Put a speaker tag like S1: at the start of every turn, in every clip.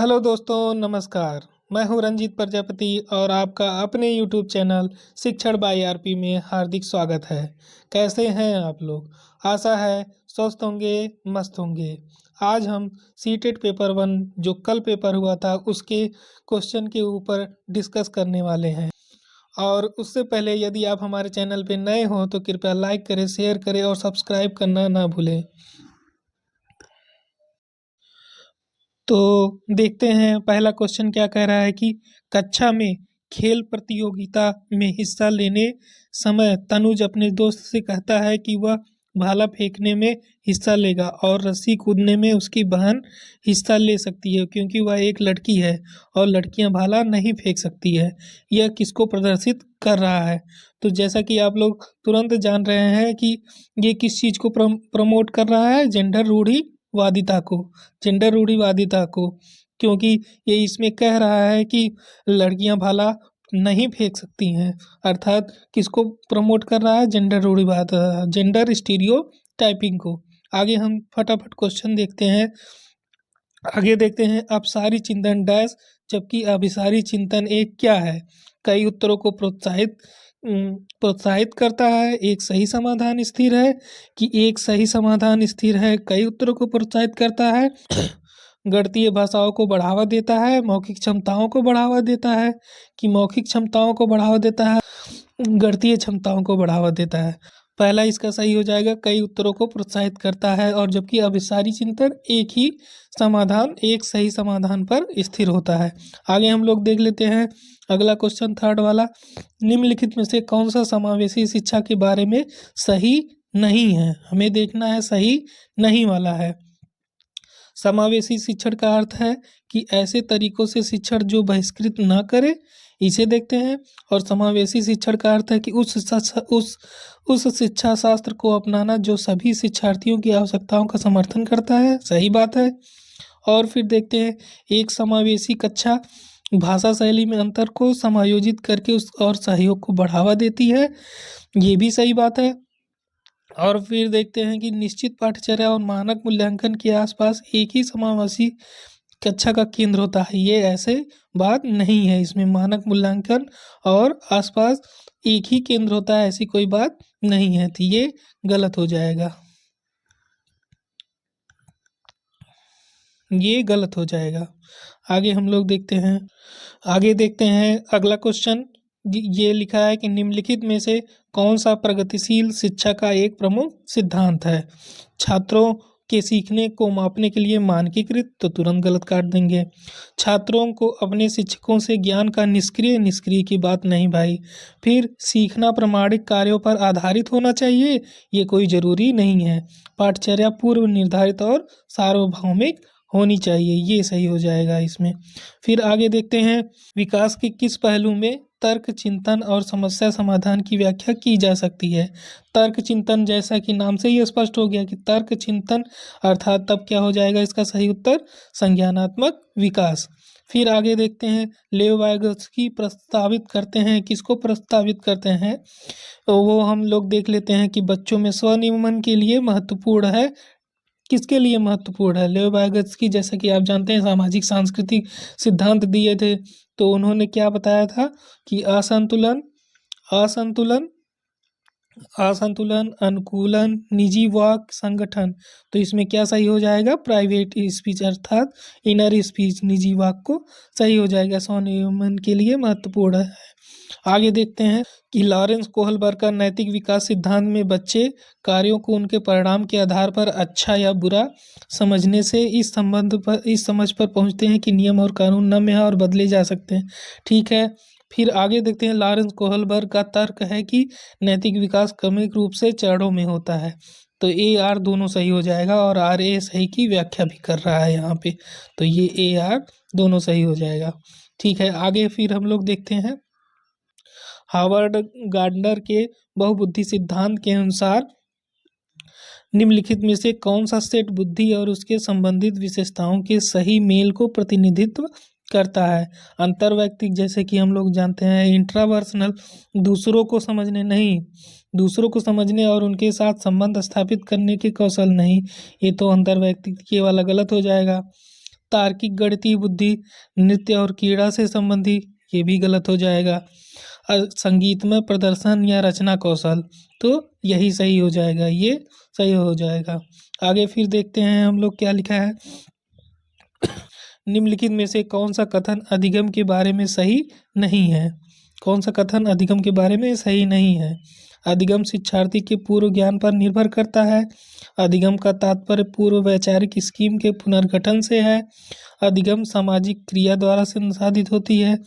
S1: Hello दोस्तों, नमस्कार। मैं हूं रंजीत प्रजापति और आपका अपने यूट्यूब चैनल शिक्षण बाय आरपी में हार्दिक स्वागत है। कैसे हैं आप लोग? आशा है स्वस्थ होंगे, मस्त होंगे। आज हम सीटेट पेपर 1 जो कल पेपर हुआ था उसके क्वेश्चन के ऊपर डिस्कस करने वाले हैं। और उससे पहले यदि आप हमारे चैनल पे नए हो तो कृपया लाइक करें, शेयर करें और सब्सक्राइब करना ना भूलें। तो देखते हैं पहला क्वेश्चन क्या कह रहा है कि कक्षा में खेल प्रतियोगिता में हिस्सा लेने समय तनुज अपने दोस्त से कहता है कि वह भाला फेंकने में हिस्सा लेगा और रस्सी कूदने में उसकी बहन हिस्सा ले सकती है क्योंकि वह एक लड़की है और लड़कियां भाला नहीं फेंक सकती है। यह किसको प्रदर्शित कर रहा है? तो जैसा कि आप लोग तुरंत जान रहे हैं कि ये किस चीज़ को प्रमोट कर रहा है, जेंडर रूढ़िवादिता को, क्योंकि ये इसमें कह रहा है कि लड़कियां भाला नहीं फेंक सकती हैं। अर्थात किसको प्रमोट कर रहा है? जेंडर स्टीरियो टाइपिंग को। आगे हम फटाफट क्वेश्चन देखते हैं। आगे देखते हैं अपसारी चिंतन डैश जबकि अभिसारी चिंतन एक क्या है? कई उत्तरों को प्रोत्साहित करता है। एक सही समाधान स्थिर है कि एक सही समाधान स्थिर है। कई उत्तरों को प्रोत्साहित करता है। गणितीय भाषाओं को बढ़ावा देता है। मौखिक क्षमताओं को बढ़ावा देता है कि मौखिक क्षमताओं को बढ़ावा देता है, गणितीय क्षमताओं को बढ़ावा देता है। पहला इसका सही हो जाएगा, कई उत्तरों को प्रोत्साहित करता है। और जबकि अभिसारी चिंतन एक सही समाधान पर स्थिर होता है। आगे हम लोग देख लेते हैं अगला क्वेश्चन, थर्ड वाला। निम्नलिखित में से कौन सा समावेशी शिक्षा के बारे में सही नहीं है? हमें देखना है सही नहीं वाला है। समावेशी शिक्षण का अर्थ है कि ऐसे तरीकों से शिक्षण जो बहिष्कृत न करे, इसे देखते हैं। और समावेशी शिक्षण का अर्थ है कि उस शिक्षा शास्त्र को अपनाना जो सभी शिक्षार्थियों की आवश्यकताओं का समर्थन करता है। सही बात है। और फिर देखते हैं एक समावेशी कक्षा भाषा शैली में अंतर को समायोजित करके उस और सहयोग को बढ़ावा देती है। ये भी सही बात है। और फिर देखते हैं कि निश्चित पाठ्यचर्या और मानक मूल्यांकन के आसपास एक ही समावेशी कक्षा का केंद्र होता है। ये ऐसे बात नहीं है, इसमें मानक मूल्यांकन और आसपास एक ही केंद्र होता है ऐसी कोई बात नहीं है, तो ये गलत हो जाएगा। ये गलत हो जाएगा। आगे हम लोग देखते हैं अगला क्वेश्चन। ये लिखा है कि निम्नलिखित में से कौन सा प्रगतिशील शिक्षा का एक प्रमुख सिद्धांत है? छात्रों के सीखने को मापने के लिए मानकीकृत, तो तुरंत गलत काट देंगे। छात्रों को अपने शिक्षकों से ज्ञान का निष्क्रिय की बात नहीं भाई। फिर सीखना प्रमाणिक कार्यों पर आधारित होना चाहिए, ये कोई ज़रूरी नहीं है। पाठचर्या पूर्व निर्धारित और सार्वभौमिक होनी चाहिए, ये सही हो जाएगा इसमें। फिर आगे देखते हैं विकास के किस पहलू में तर्क चिंतन और समस्या समाधान की व्याख्या की जा सकती है? तर्क चिंतन, जैसा कि नाम से ही स्पष्ट हो गया कि तर्क चिंतन अर्थात तब क्या हो जाएगा इसका सही उत्तर? संज्ञानात्मक विकास। फिर आगे देखते हैं लेव वाइगोत्स्की प्रस्तावित करते हैं, किसको प्रस्तावित करते हैं? तो वो हम लोग देख लेते हैं कि बच्चों में स्वनियमन के लिए महत्वपूर्ण है। किसके लिए महत्वपूर्ण है? लेव वाइगोत्स्की, जैसा कि आप जानते हैं, सामाजिक सांस्कृतिक सिद्धांत दिए थे। तो उन्होंने क्या बताया था कि असंतुलन असंतुलन असंतुलन, अनुकूलन, निजी वाक संगठन। तो इसमें क्या सही हो जाएगा? प्राइवेट स्पीच अर्थात इनर स्पीच, निजी वाक को सही हो जाएगा। स्वनियमन के लिए महत्वपूर्ण है। आगे देखते हैं कि लॉरेंस कोहलबर्ग का नैतिक विकास सिद्धांत में बच्चे कार्यों को उनके परिणाम के आधार पर अच्छा या बुरा समझने से इस समझ पर पहुंचते हैं कि नियम और कानून नम्य है और बदले जा सकते हैं। ठीक है। फिर आगे देखते हैं लॉरेंस कोहलबर्ग का तर्क है कि नैतिक विकास क्रमिक रूप से चरणों में होता है। तो ए आर दोनों सही हो जाएगा और आर ए सही की व्याख्या भी कर रहा है यहाँ पे, तो ये ए आर दोनों सही हो जाएगा। ठीक है। आगे फिर हम लोग देखते हैं हार्वर्ड गार्डनर के बहुबुद्धि सिद्धांत के अनुसार निम्नलिखित में से कौन सा सेट बुद्धि और उसके संबंधित विशेषताओं के सही मेल को प्रतिनिधित्व करता है? अंतर्वैयक्तिक, जैसे कि हम लोग जानते हैं। इंट्रापर्सनल, दूसरों को समझने और उनके साथ संबंध स्थापित करने के कौशल नहीं, ये तो अंतर्वैयक्तिक वाला गलत हो जाएगा। तार्किक गणितीय बुद्धि, नृत्य और क्रीड़ा से संबंधी, ये भी गलत हो जाएगा। संगीतमय प्रदर्शन या रचना कौशल, तो यही सही हो जाएगा, ये सही हो जाएगा। आगे फिर देखते हैं हम लोग क्या लिखा है। निम्नलिखित में से कौन सा कथन अधिगम के बारे में सही नहीं है? कौन सा कथन अधिगम के बारे में सही नहीं है? अधिगम शिक्षार्थी के पूर्व ज्ञान पर निर्भर करता है। अधिगम का तात्पर्य पूर्व वैचारिक स्कीम के पुनर्गठन से है। अधिगम सामाजिक क्रिया द्वारा संसाधित होती है।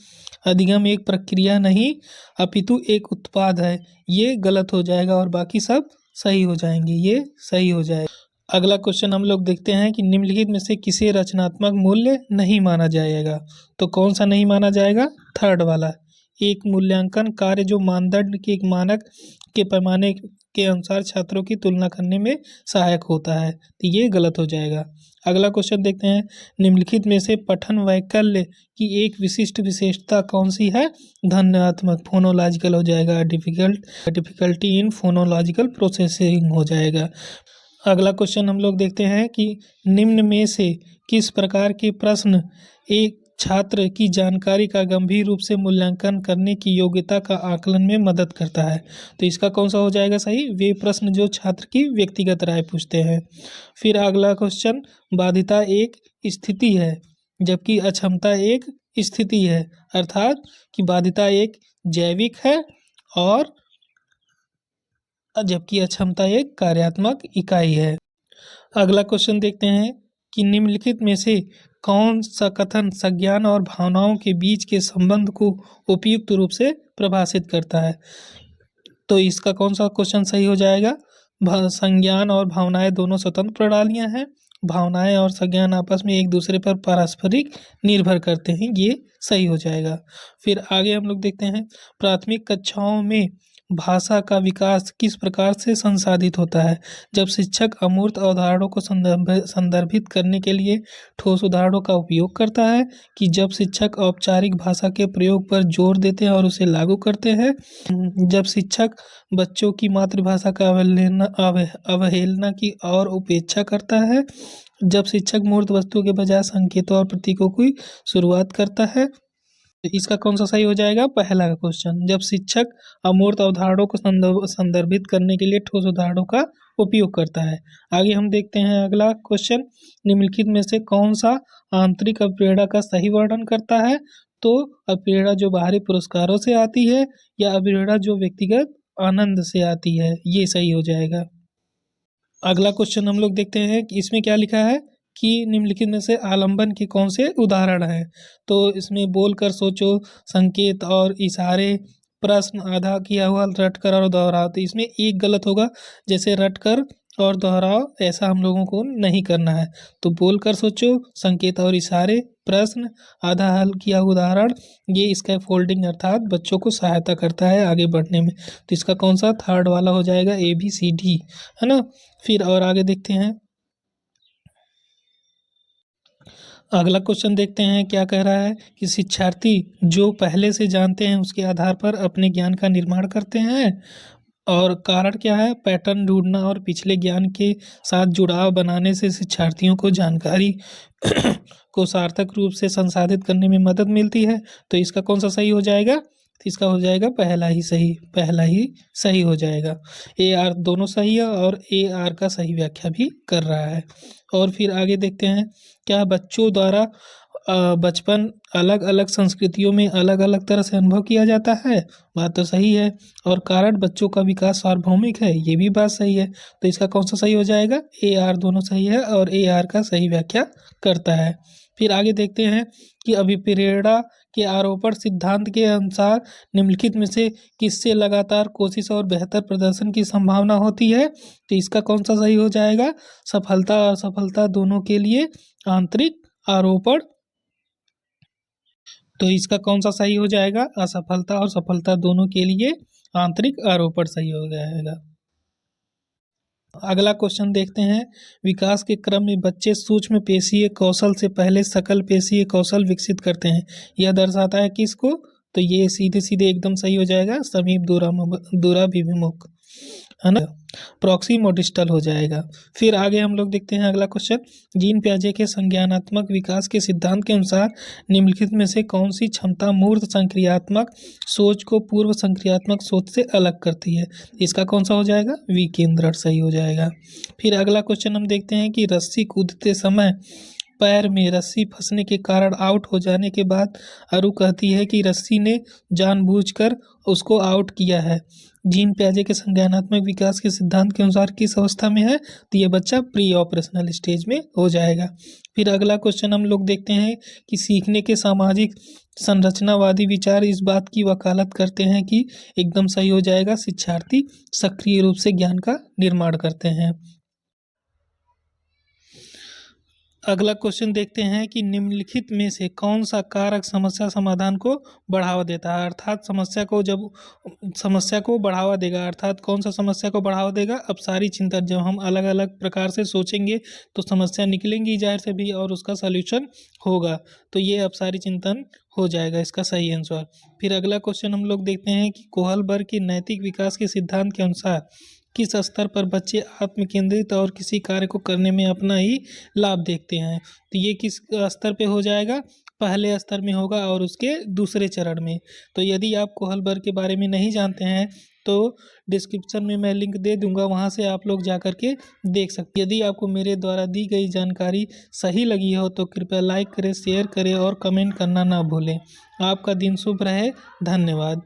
S1: अधिगम एक प्रक्रिया नहीं अपितु एक उत्पाद है। ये गलत हो जाएगा और बाकी सब सही हो जाएंगे, ये सही हो जाएगा। अगला क्वेश्चन हम लोग देखते हैं कि निम्नलिखित में से किसे रचनात्मक मूल्य नहीं माना जाएगा? तो कौन सा नहीं माना जाएगा? थर्ड वाला, एक मूल्यांकन कार्य जो मानदंड के एक मानक के पैमाने के अनुसार छात्रों की तुलना करने में सहायक होता है, तो ये गलत हो जाएगा। अगला क्वेश्चन देखते हैं, निम्नलिखित में से पठन वैकल्य की एक विशिष्ट विशेषता कौन सी है? ध्वन्यात्मक, फोनोलॉजिकल हो जाएगा। डिफिकल्टी इन फोनोलॉजिकल प्रोसेसिंग हो जाएगा। अगला क्वेश्चन हम लोग देखते हैं कि निम्न में से किस प्रकार के प्रश्न एक छात्र की जानकारी का गंभीर रूप से मूल्यांकन करने की योग्यता का आकलन में मदद करता है? तो इसका कौन सा हो जाएगा सही? वे प्रश्न जो छात्र की व्यक्तिगत राय पूछते हैं। फिर अगला क्वेश्चन, बाधिता एक स्थिति है जबकि अक्षमता एक स्थिति है, अर्थात कि बाधिता एक जैविक है और जबकि अक्षमता एक कार्यात्मक इकाई है। अगला क्वेश्चन देखते हैं कि निम्नलिखित में से कौन सा कथन संज्ञान और भावनाओं के बीच के संबंध को उपयुक्त रूप से परिभाषित करता है? तो इसका कौन सा क्वेश्चन सही हो जाएगा? संज्ञान और भावनाएं दोनों स्वतंत्र प्रणालियां हैं। भावनाएं और संज्ञान आपस में एक दूसरे पर पारस्परिक निर्भर करते हैं, ये सही हो जाएगा। फिर आगे हम लोग देखते हैं, प्राथमिक कक्षाओं में भाषा का विकास किस प्रकार से संसाधित होता है? जब शिक्षक अमूर्त अवधारणाओं को संदर्भित करने के लिए ठोस उदाहरणों का उपयोग करता है, कि जब शिक्षक औपचारिक भाषा के प्रयोग पर जोर देते हैं और उसे लागू करते हैं, जब शिक्षक बच्चों की मातृभाषा का अवहेलना की और उपेक्षा करता है, जब शिक्षक मूर्त वस्तुओं के बजाय संकेतों और प्रतीकों की शुरुआत करता है। इसका कौन सा सही हो जाएगा? पहला का क्वेश्चन, जब शिक्षक अमूर्त अवधारणाओं को संदर्भित करने के लिए ठोस उदाहरणों का उपयोग करता है। आगे हम देखते हैं अगला क्वेश्चन, निम्नलिखित में से कौन सा आंतरिक अप्रेरणा का सही वर्णन करता है? तो अप्रेरणा जो बाहरी पुरस्कारों से आती है या अप्रेरणा जो व्यक्तिगत आनंद से आती है, ये सही हो जाएगा। अगला क्वेश्चन हम लोग देखते हैं कि इसमें क्या लिखा है कि निम्नलिखित में से आलंबन के कौन से उदाहरण हैं? तो इसमें बोलकर सोचो, संकेत और इशारे, प्रश्न, आधा किया हुआ, रटकर और दोहराओ। तो इसमें एक गलत होगा, जैसे रटकर और दोहराओ ऐसा हम लोगों को नहीं करना है। तो बोलकर सोचो, संकेत और इशारे, प्रश्न, आधा हल किया उदाहरण, ये स्कैफोल्डिंग अर्थात बच्चों को सहायता करता है आगे बढ़ने में। तो इसका कौन सा थर्ड वाला हो जाएगा? ABCD, है ना। फिर और आगे देखते हैं, अगला क्वेश्चन देखते हैं क्या कह रहा है कि शिक्षार्थी जो पहले से जानते हैं उसके आधार पर अपने ज्ञान का निर्माण करते हैं, और कारण क्या है? पैटर्न ढूंढना और पिछले ज्ञान के साथ जुड़ाव बनाने से शिक्षार्थियों को जानकारी को सार्थक रूप से संसाधित करने में मदद मिलती है। तो इसका कौन सा सही हो जाएगा? तो इसका हो जाएगा पहला ही सही हो जाएगा। AR दोनों सही है और AR का सही व्याख्या भी कर रहा है। और फिर आगे देखते हैं, क्या बच्चों द्वारा बचपन अलग अलग संस्कृतियों में अलग अलग तरह से अनुभव किया जाता है? बात तो सही है। और कारण बच्चों का विकास सार्वभौमिक है, ये भी बात सही है। तो इसका कौन सा सही हो जाएगा? AR दोनों सही है और AR का सही व्याख्या करता है। फिर आगे देखते हैं कि अभिप्रेरणा के आरोपण सिद्धांत के अनुसार निम्नलिखित में से किससे लगातार कोशिश और बेहतर प्रदर्शन की संभावना होती है? तो इसका कौन सा सही हो जाएगा? सफलता और असफलता दोनों के लिए आंतरिक आरोपण। तो इसका कौन सा सही हो जाएगा? असफलता और सफलता दोनों के लिए आंतरिक आरोपण सही हो जाएगा। अगला क्वेश्चन देखते हैं, विकास के क्रम में बच्चे सूक्ष्म पेशीय कौशल से पहले सकल पेशीय कौशल विकसित करते हैं, यह दर्शाता है किसको? तो ये सीधे सीधे एकदम सही हो जाएगा, समीप दूराभिमुख, है ना, प्रॉक्सिम और डिस्टल हो जाएगा। फिर आगे हम लोग देखते हैं अगला क्वेश्चन, जीन पियाजे के संज्ञानात्मक विकास के सिद्धांत के अनुसार निम्नलिखित में से कौन सी क्षमता मूर्त संक्रियात्मक सोच को पूर्व संक्रियात्मक सोच से अलग करती है? इसका कौन सा हो जाएगा? विकेंद्रण सही हो जाएगा। फिर अगला क्वेश्चन हम देखते हैं कि रस्सी कूदते समय पैर में रस्सी फंसने के कारण आउट हो जाने के बाद अरु कहती है कि रस्सी ने जानबूझकर उसको आउट किया है। जीन पियाजे के संज्ञानात्मक विकास के सिद्धांत के अनुसार किस अवस्था में है? तो ये बच्चा प्री ऑपरेशनल स्टेज में हो जाएगा। फिर अगला क्वेश्चन हम लोग देखते हैं कि सीखने के सामाजिक संरचनावादी विचार इस बात की वकालत करते हैं कि एकदम सही हो जाएगा, शिक्षार्थी सक्रिय रूप से ज्ञान का निर्माण करते हैं। अगला क्वेश्चन देखते हैं कि निम्नलिखित में से कौन सा कारक समस्या समाधान को बढ़ावा देता है? अर्थात समस्या को बढ़ावा देगा, अर्थात कौन सा समस्या को बढ़ावा देगा? अपसारी चिंतन। जब हम अलग अलग प्रकार से सोचेंगे तो समस्या निकलेंगी जाहिर से भी और उसका सॉल्यूशन होगा, तो ये अपसारी चिंतन हो जाएगा इसका सही आंसर। फिर अगला क्वेश्चन हम लोग देखते हैं कि कोहलबर्ग के नैतिक विकास के सिद्धांत के अनुसार किस स्तर पर बच्चे आत्म केंद्रित और किसी कार्य को करने में अपना ही लाभ देखते हैं? तो ये किस स्तर पे हो जाएगा? पहले स्तर में होगा और उसके दूसरे चरण में। तो यदि आप कोहलबर्ग के बारे में नहीं जानते हैं तो डिस्क्रिप्शन में मैं लिंक दे दूंगा, वहां से आप लोग जा कर के देख सकते हैं। यदि आपको मेरे द्वारा दी गई जानकारी सही लगी हो तो कृपया लाइक करें, शेयर करें और कमेंट करना ना भूलें। आपका दिन शुभ रहे। धन्यवाद।